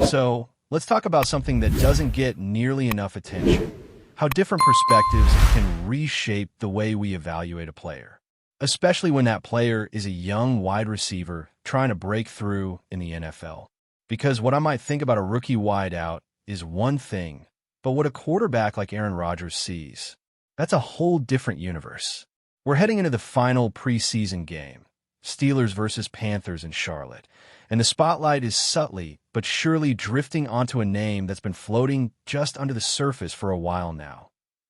So, let's talk about something that doesn't get nearly enough attention. How different perspectives can reshape the way we evaluate a player. Especially when that player is a young wide receiver trying to break through in the NFL. Because what I might think about a rookie wideout is one thing, but what a quarterback like Aaron Rodgers sees, that's a whole different universe. We're heading into the final preseason game, Steelers versus Panthers in Charlotte, and the spotlight is subtly but surely drifting onto a name that's been floating just under the surface for a while now,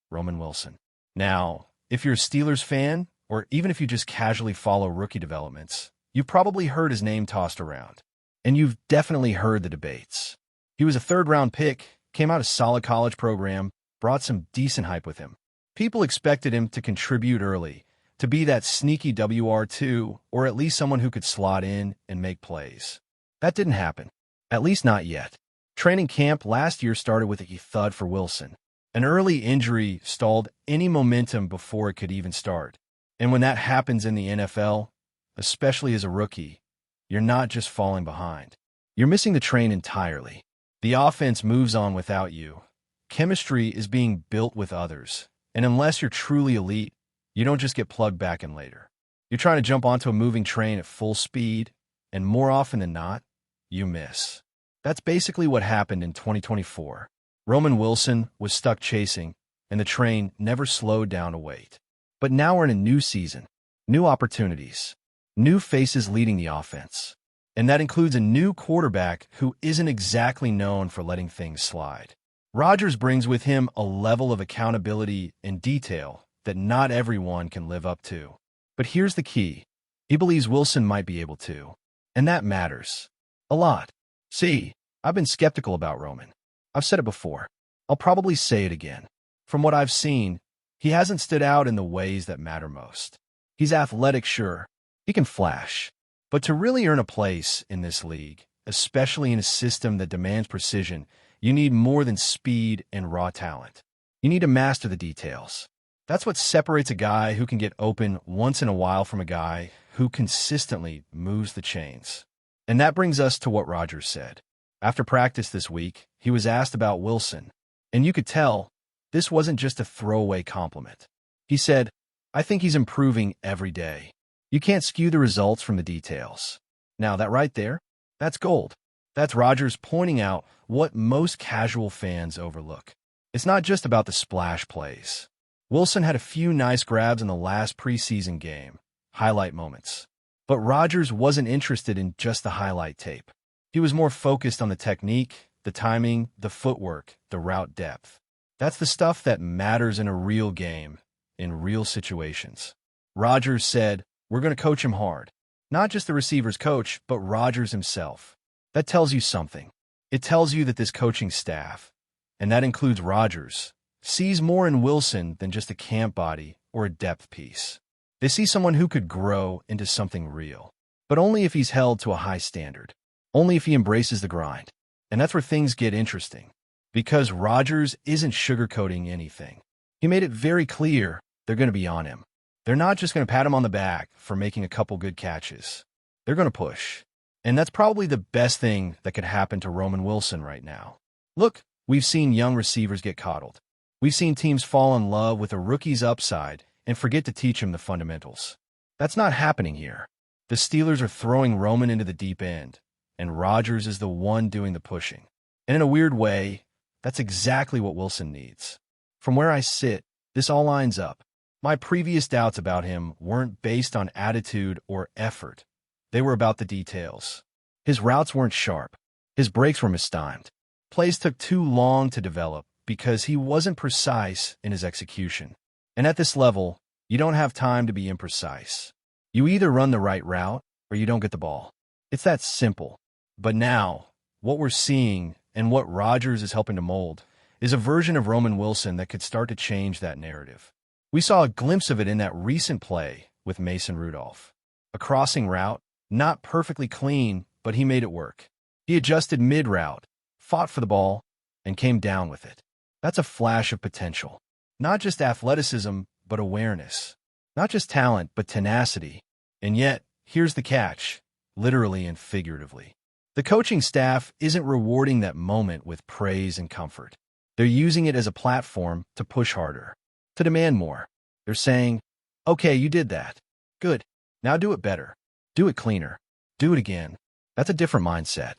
Roman Wilson. Now, if you're a Steelers fan, or even if you just casually follow rookie developments, you've probably heard his name tossed around. And you've definitely heard the debates. He was a third-round pick, came out of a solid college program, brought some decent hype with him. People expected him to contribute early, to be that sneaky WR2, or at least someone who could slot in and make plays. That didn't happen. At least not yet. Training camp last year started with a thud for Wilson. An early injury stalled any momentum before it could even start. And when that happens in the NFL, especially as a rookie, you're not just falling behind. You're missing the train entirely. The offense moves on without you. Chemistry is being built with others. And unless you're truly elite, you don't just get plugged back in later. You're trying to jump onto a moving train at full speed, and more often than not, you miss. That's basically what happened in 2024. Roman Wilson was stuck chasing, and the train never slowed down to wait. But now we're in a new season, new opportunities, new faces leading the offense. And that includes a new quarterback who isn't exactly known for letting things slide. Rodgers brings with him a level of accountability and detail that not everyone can live up to. But here's the key. He believes Wilson might be able to. And that matters. A lot. See, I've been skeptical about Roman. I've said it before. I'll probably say it again. From what I've seen, he hasn't stood out in the ways that matter most. He's athletic, sure. He can flash. But to really earn a place in this league, especially in a system that demands precision, you need more than speed and raw talent. You need to master the details. That's what separates a guy who can get open once in a while from a guy who consistently moves the chains. And that brings us to what Rodgers said. After practice this week, he was asked about Wilson, and you could tell this wasn't just a throwaway compliment. He said, "I think he's improving every day." You can't skew the results from the details. Now, that right there, that's gold. That's Rodgers pointing out what most casual fans overlook. It's not just about the splash plays. Wilson had a few nice grabs in the last preseason game, highlight moments. But Rodgers wasn't interested in just the highlight tape. He was more focused on the technique, the timing, the footwork, the route depth. That's the stuff that matters in a real game, in real situations. Rodgers said, "We're going to coach him hard." Not just the receiver's coach, but Rodgers himself. That tells you something. It tells you that this coaching staff, and that includes Rodgers, sees more in Wilson than just a camp body or a depth piece. They see someone who could grow into something real, but only if he's held to a high standard, only if he embraces the grind. And that's where things get interesting, because Rodgers isn't sugarcoating anything. He made it very clear they're going to be on him. They're not just going to pat him on the back for making a couple good catches. They're going to push. And that's probably the best thing that could happen to Roman Wilson right now. Look, we've seen young receivers get coddled. We've seen teams fall in love with a rookie's upside and forget to teach him the fundamentals. That's not happening here. The Steelers are throwing Roman into the deep end, and Rodgers is the one doing the pushing. And in a weird way, that's exactly what Wilson needs. From where I sit, this all lines up. My previous doubts about him weren't based on attitude or effort. They were about the details. His routes weren't sharp. His breaks were mistimed. Plays took too long to develop because he wasn't precise in his execution. And at this level, you don't have time to be imprecise. You either run the right route or you don't get the ball. It's that simple. But now, what we're seeing and what Rodgers is helping to mold is a version of Roman Wilson that could start to change that narrative. We saw a glimpse of it in that recent play with Mason Rudolph. A crossing route, not perfectly clean, but he made it work. He adjusted mid-route, fought for the ball, and came down with it. That's a flash of potential. Not just athleticism, but awareness. Not just talent, but tenacity. And yet, here's the catch, literally and figuratively. The coaching staff isn't rewarding that moment with praise and comfort. They're using it as a platform to push harder, to demand more. They're saying, okay, you did that. Good. Now do it better. Do it cleaner. Do it again. That's a different mindset.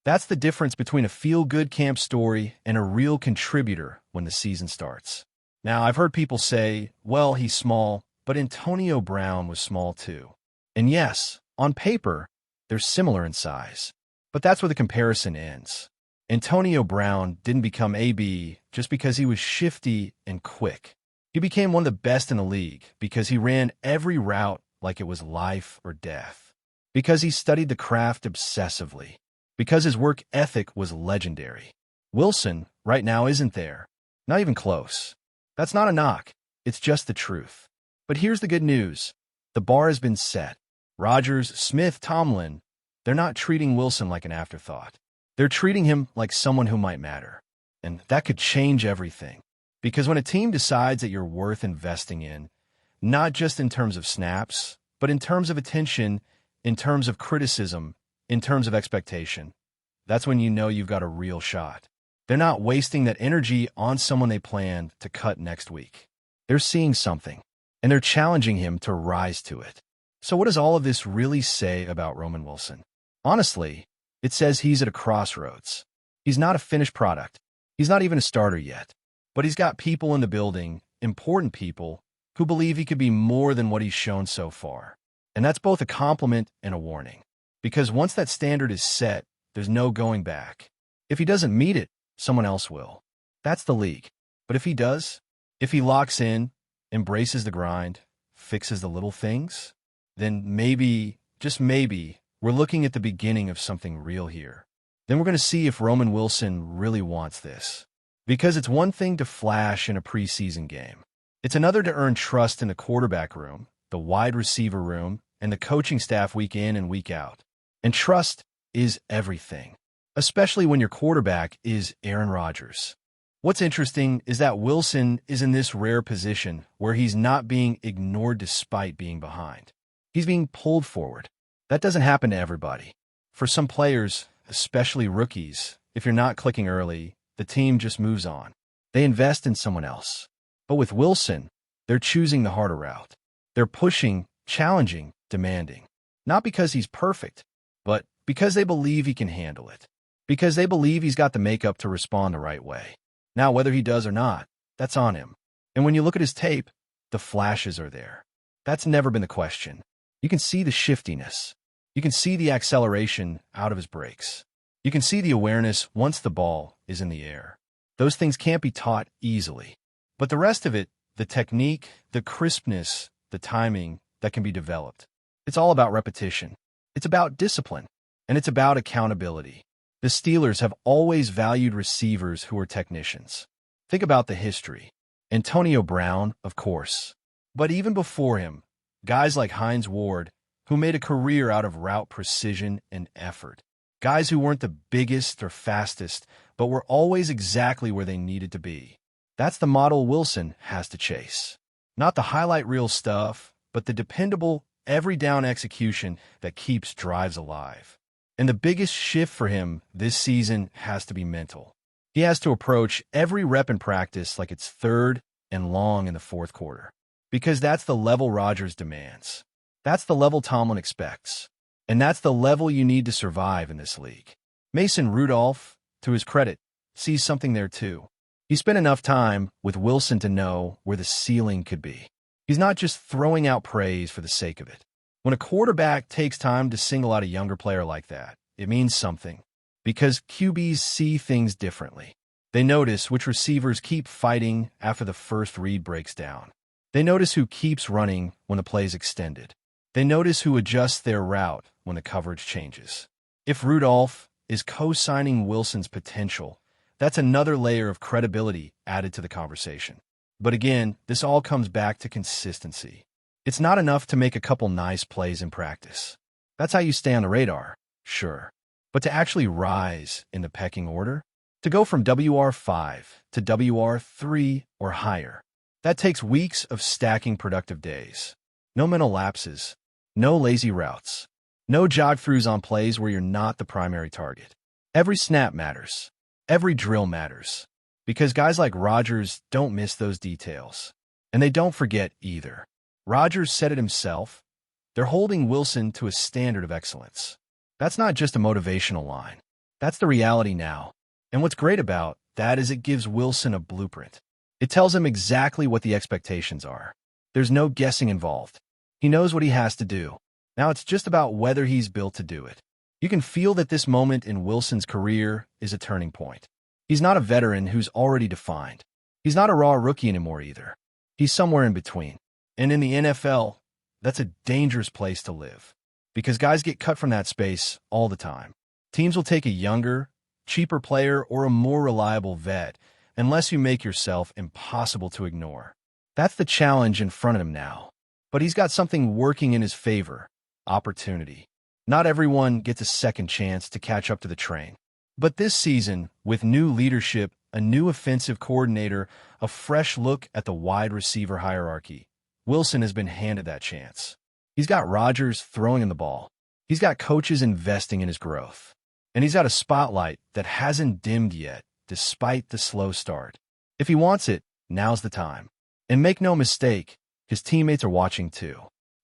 That's the difference between a feel-good camp story and a real contributor when the season starts. Now, I've heard people say, well, he's small, but Antonio Brown was small too. And yes, on paper, they're similar in size. But that's where the comparison ends. Antonio Brown didn't become AB just because he was shifty and quick. He became one of the best in the league because he ran every route like it was life or death. Because he studied the craft obsessively. Because his work ethic was legendary. Wilson, right now, isn't there. Not even close. That's not a knock. It's just the truth. But here's the good news. The bar has been set. Rodgers, Smith, Tomlin, they're not treating Wilson like an afterthought. They're treating him like someone who might matter. And that could change everything. Because when a team decides that you're worth investing in, not just in terms of snaps, but in terms of attention, in terms of criticism, in terms of expectation, that's when you know you've got a real shot. They're not wasting that energy on someone they plan to cut next week. They're seeing something, and they're challenging him to rise to it. So what does all of this really say about Roman Wilson? Honestly, it says he's at a crossroads. He's not a finished product. He's not even a starter yet. But he's got people in the building, important people, who believe he could be more than what he's shown so far. And that's both a compliment and a warning. Because once that standard is set, there's no going back. If he doesn't meet it, someone else will. That's the league. But if he does, if he locks in, embraces the grind, fixes the little things, then maybe, just maybe, we're looking at the beginning of something real here. Then we're going to see if Roman Wilson really wants this. Because it's one thing to flash in a preseason game. It's another to earn trust in the quarterback room, the wide receiver room, and the coaching staff week in and week out. And trust is everything, especially when your quarterback is Aaron Rodgers. What's interesting is that Wilson is in this rare position where he's not being ignored despite being behind. He's being pulled forward. That doesn't happen to everybody. For some players, especially rookies, if you're not clicking early, the team just moves on. They invest in someone else. But with Wilson, they're choosing the harder route. They're pushing, challenging, demanding. Not because he's perfect, but because they believe he can handle it. Because they believe he's got the makeup to respond the right way. Now, whether he does or not, that's on him. And when you look at his tape, the flashes are there. That's never been the question. You can see the shiftiness. You can see the acceleration out of his brakes. You can see the awareness once the ball is in the air. Those things can't be taught easily. But the rest of it, the technique, the crispness, the timing, that can be developed. It's all about repetition. It's about discipline. And it's about accountability. The Steelers have always valued receivers who are technicians. Think about the history. Antonio Brown, of course. But even before him, guys like Hines Ward, who made a career out of route precision and effort. Guys who weren't the biggest or fastest, but were always exactly where they needed to be. That's the model Wilson has to chase. Not the highlight reel stuff, but the dependable, every-down execution that keeps drives alive. And the biggest shift for him this season has to be mental. He has to approach every rep in practice like it's third and long in the fourth quarter. Because that's the level Rodgers demands. That's the level Tomlin expects. And that's the level you need to survive in this league. Mason Rudolph, to his credit, sees something there too. He spent enough time with Wilson to know where the ceiling could be. He's not just throwing out praise for the sake of it. When a quarterback takes time to single out a younger player like that, it means something. Because QBs see things differently. They notice which receivers keep fighting after the first read breaks down. They notice who keeps running when the play's extended. They notice who adjusts their route when the coverage changes. If Rudolph is co-signing Wilson's potential, that's another layer of credibility added to the conversation. But again, this all comes back to consistency. It's not enough to make a couple nice plays in practice. That's how you stay on the radar, sure. But to actually rise in the pecking order, to go from WR5 to WR3 or higher, that takes weeks of stacking productive days. No mental lapses, no lazy routes, No jog-throughs on plays where you're not the primary target. Every snap matters. Every drill matters. Because guys like Rodgers don't miss those details. And they don't forget either. Rodgers said it himself. They're holding Wilson to a standard of excellence. That's not just a motivational line. That's the reality now. And what's great about that is it gives Wilson a blueprint. It tells him exactly what the expectations are. There's no guessing involved. He knows what he has to do. Now it's just about whether he's built to do it. You can feel that this moment in Wilson's career is a turning point. He's not a veteran who's already defined. He's not a raw rookie anymore either. He's somewhere in between. And in the NFL, that's a dangerous place to live. Because guys get cut from that space all the time. Teams will take a younger, cheaper player or a more reliable vet unless you make yourself impossible to ignore. That's the challenge in front of him now. But he's got something working in his favor: opportunity. Not everyone gets a second chance to catch up to the train. But this season, with new leadership, a new offensive coordinator, a fresh look at the wide receiver hierarchy, Wilson has been handed that chance. He's got Rodgers throwing him the ball. He's got coaches investing in his growth. And he's got a spotlight that hasn't dimmed yet, despite the slow start. If he wants it, now's the time. And make no mistake, his teammates are watching too.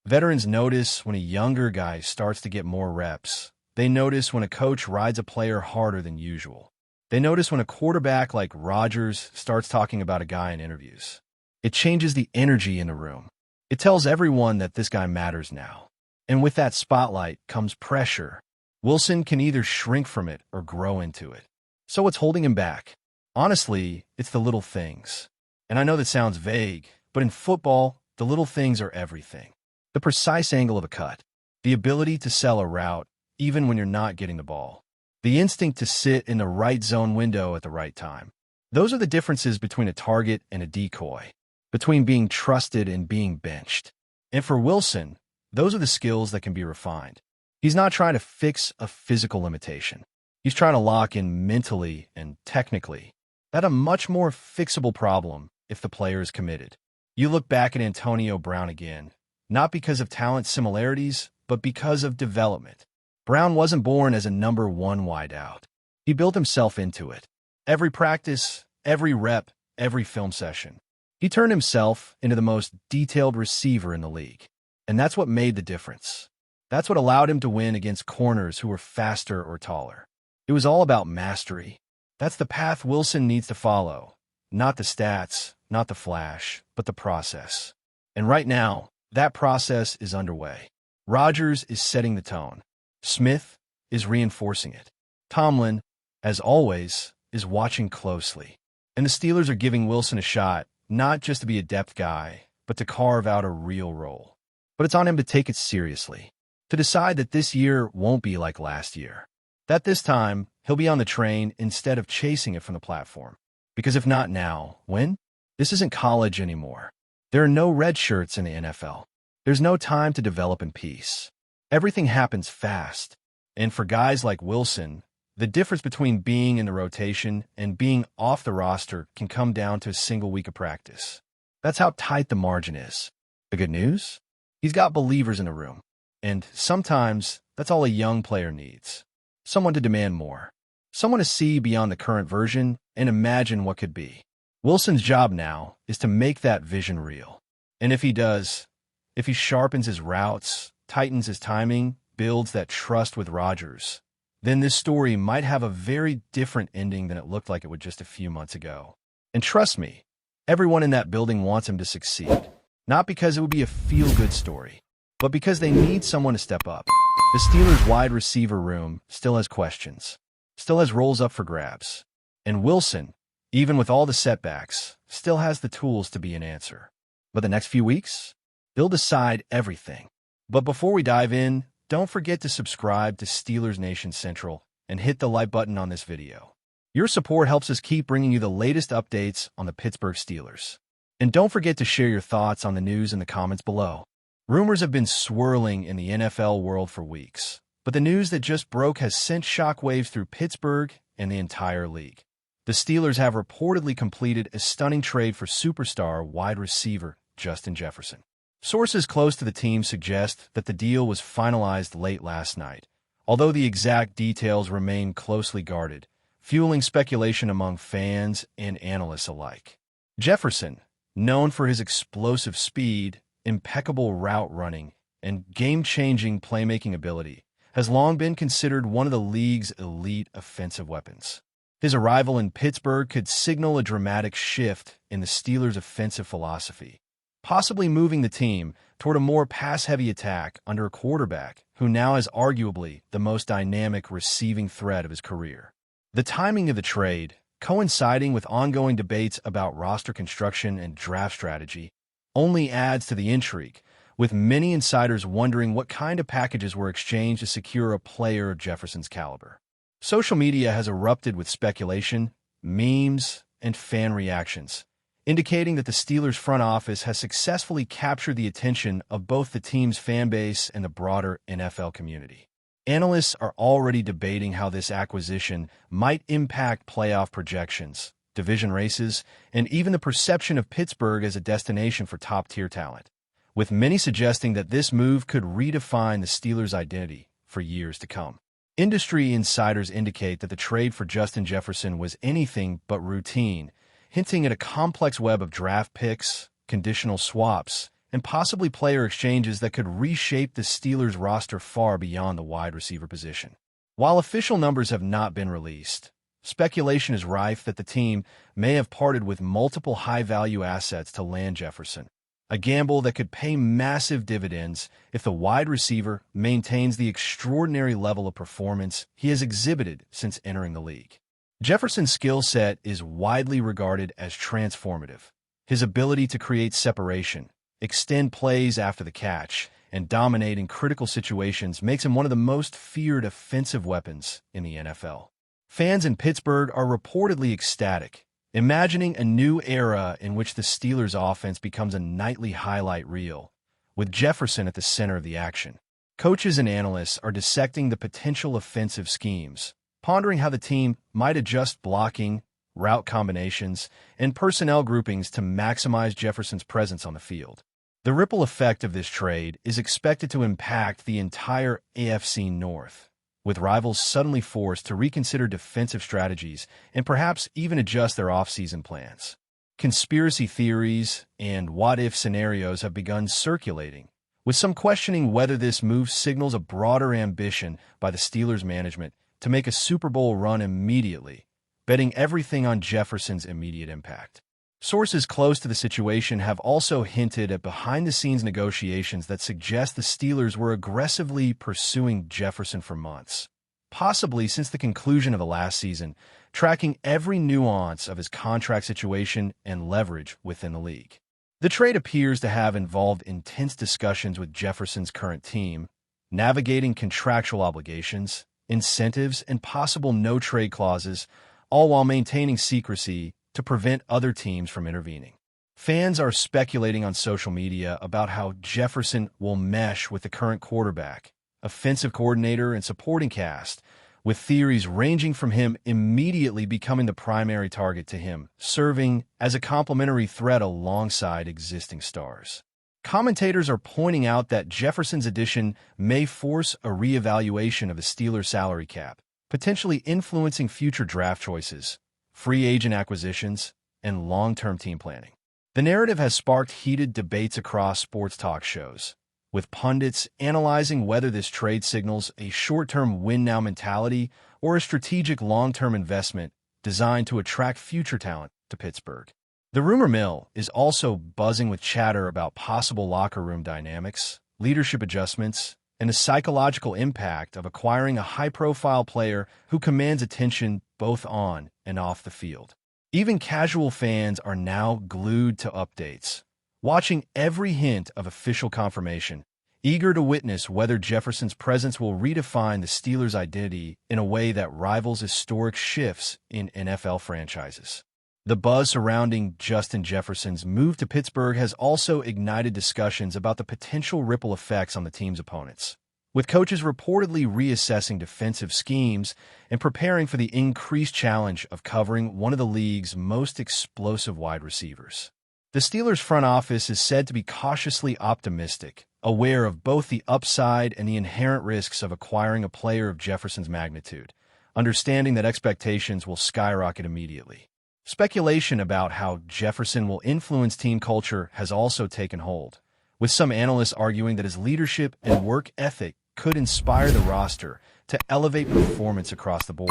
Veterans notice when a younger guy starts to get more reps. They notice when a coach rides a player harder than usual. They notice when a quarterback like Rodgers starts talking about a guy in interviews. It changes the energy in the room. It tells everyone that this guy matters now. And with that spotlight comes pressure. Wilson can either shrink from it or grow into it. So what's holding him back? Honestly, it's the little things. And I know that sounds vague, but in football, the little things are everything. The precise angle of a cut, the ability to sell a route even when you're not getting the ball, the instinct to sit in the right zone window at the right time. Those are the differences between a target and a decoy, between being trusted and being benched. And for Wilson, those are the skills that can be refined. He's not trying to fix a physical limitation. He's trying to lock in mentally and technically. That's a much more fixable problem if the player is committed. You look back at Antonio Brown again, not because of talent similarities, but because of development. Brown wasn't born as a number one wideout. He built himself into it. Every practice, every rep, every film session. He turned himself into the most detailed receiver in the league. And that's what made the difference. That's what allowed him to win against corners who were faster or taller. It was all about mastery. That's the path Wilson needs to follow. Not the stats, not the flash, but the process. And right now, that process is underway. Rodgers is setting the tone. Smith is reinforcing it. Tomlin, as always, is watching closely. And the Steelers are giving Wilson a shot, not just to be a depth guy, but to carve out a real role. But it's on him to take it seriously, to decide that this year won't be like last year. That this time, he'll be on the train instead of chasing it from the platform. Because if not now, when? This isn't college anymore. There are no red shirts in the NFL. There's no time to develop in peace. Everything happens fast. And for guys like Wilson, the difference between being in the rotation and being off the roster can come down to a single week of practice. That's how tight the margin is. The good news? He's got believers in the room. And sometimes, that's all a young player needs. Someone to demand more. Someone to see beyond the current version and imagine what could be. Wilson's job now is to make that vision real. And if he does, if he sharpens his routes, tightens his timing, builds that trust with Rodgers, then this story might have a very different ending than it looked like it would just a few months ago. And trust me, everyone in that building wants him to succeed. Not because it would be a feel-good story, but because they need someone to step up. The Steelers' wide receiver room still has questions, still has roles up for grabs. And Wilson, even with all the setbacks, still has the tools to be an answer. But the next few weeks, they'll decide everything. But before we dive in, don't forget to subscribe to Steelers Nation Central and hit the like button on this video. Your support helps us keep bringing you the latest updates on the Pittsburgh Steelers. And don't forget to share your thoughts on the news in the comments below. Rumors have been swirling in the NFL world for weeks, but the news that just broke has sent shockwaves through Pittsburgh and the entire league. The Steelers have reportedly completed a stunning trade for superstar wide receiver Justin Jefferson. Sources close to the team suggest that the deal was finalized late last night, although the exact details remain closely guarded, fueling speculation among fans and analysts alike. Jefferson, known for his explosive speed, impeccable route running, and game-changing playmaking ability, has long been considered one of the league's elite offensive weapons. His arrival in Pittsburgh could signal a dramatic shift in the Steelers' offensive philosophy, possibly moving the team toward a more pass-heavy attack under a quarterback who now is arguably the most dynamic receiving threat of his career. The timing of the trade, coinciding with ongoing debates about roster construction and draft strategy, only adds to the intrigue, with many insiders wondering what kind of packages were exchanged to secure a player of Jefferson's caliber. Social media has erupted with speculation, memes, and fan reactions, indicating that the Steelers' front office has successfully captured the attention of both the team's fan base and the broader NFL community. Analysts are already debating how this acquisition might impact playoff projections, division races, and even the perception of Pittsburgh as a destination for top-tier talent, with many suggesting that this move could redefine the Steelers' identity for years to come. Industry insiders indicate that the trade for Justin Jefferson was anything but routine, hinting at a complex web of draft picks, conditional swaps, and possibly player exchanges that could reshape the Steelers' roster far beyond the wide receiver position. While official numbers have not been released, speculation is rife that the team may have parted with multiple high-value assets to land Jefferson, a gamble that could pay massive dividends if the wide receiver maintains the extraordinary level of performance he has exhibited since entering the league. Jefferson's skill set is widely regarded as transformative. His ability to create separation, extend plays after the catch, and dominate in critical situations makes him one of the most feared offensive weapons in the NFL. Fans in Pittsburgh are reportedly ecstatic, imagining a new era in which the Steelers' offense becomes a nightly highlight reel, with Jefferson at the center of the action. Coaches and analysts are dissecting the potential offensive schemes, pondering how the team might adjust blocking, route combinations, and personnel groupings to maximize Jefferson's presence on the field. The ripple effect of this trade is expected to impact the entire AFC North, with rivals suddenly forced to reconsider defensive strategies and perhaps even adjust their offseason plans. Conspiracy theories and what-if scenarios have begun circulating, with some questioning whether this move signals a broader ambition by the Steelers' management to make a Super Bowl run immediately, betting everything on Jefferson's immediate impact. Sources close to the situation have also hinted at behind-the-scenes negotiations that suggest the Steelers were aggressively pursuing Jefferson for months, possibly since the conclusion of the last season, tracking every nuance of his contract situation and leverage within the league. The trade appears to have involved intense discussions with Jefferson's current team, navigating contractual obligations, incentives, and possible no-trade clauses, all while maintaining secrecy to prevent other teams from intervening. Fans are speculating on social media about how Jefferson will mesh with the current quarterback, offensive coordinator, and supporting cast, with theories ranging from him immediately becoming the primary target to him serving as a complementary threat alongside existing stars. Commentators are pointing out that Jefferson's addition may force a reevaluation of the Steelers' salary cap, potentially influencing future draft choices, free agent acquisitions, and long-term team planning. The narrative has sparked heated debates across sports talk shows, with pundits analyzing whether this trade signals a short-term win-now mentality or a strategic long-term investment designed to attract future talent to Pittsburgh. The rumor mill is also buzzing with chatter about possible locker room dynamics, leadership adjustments, and the psychological impact of acquiring a high-profile player who commands attention both on and off the field. Even casual fans are now glued to updates, watching every hint of official confirmation, eager to witness whether Jefferson's presence will redefine the Steelers' identity in a way that rivals historic shifts in NFL franchises. The buzz surrounding Justin Jefferson's move to Pittsburgh has also ignited discussions about the potential ripple effects on the team's opponents, with coaches reportedly reassessing defensive schemes and preparing for the increased challenge of covering one of the league's most explosive wide receivers. The Steelers' front office is said to be cautiously optimistic, aware of both the upside and the inherent risks of acquiring a player of Jefferson's magnitude, understanding that expectations will skyrocket immediately. Speculation about how Jefferson will influence team culture has also taken hold, with some analysts arguing that his leadership and work ethic could inspire the roster to elevate performance across the board,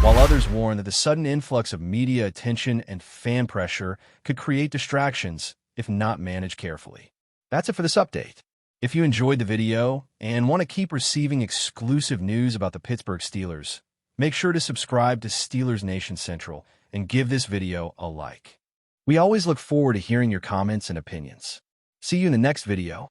while others warn that the sudden influx of media attention and fan pressure could create distractions if not managed carefully. That's it for this update. If you enjoyed the video and want to keep receiving exclusive news about the Pittsburgh Steelers, make sure to subscribe to Steelers Nation Central and give this video a like. We always look forward to hearing your comments and opinions. See you in the next video.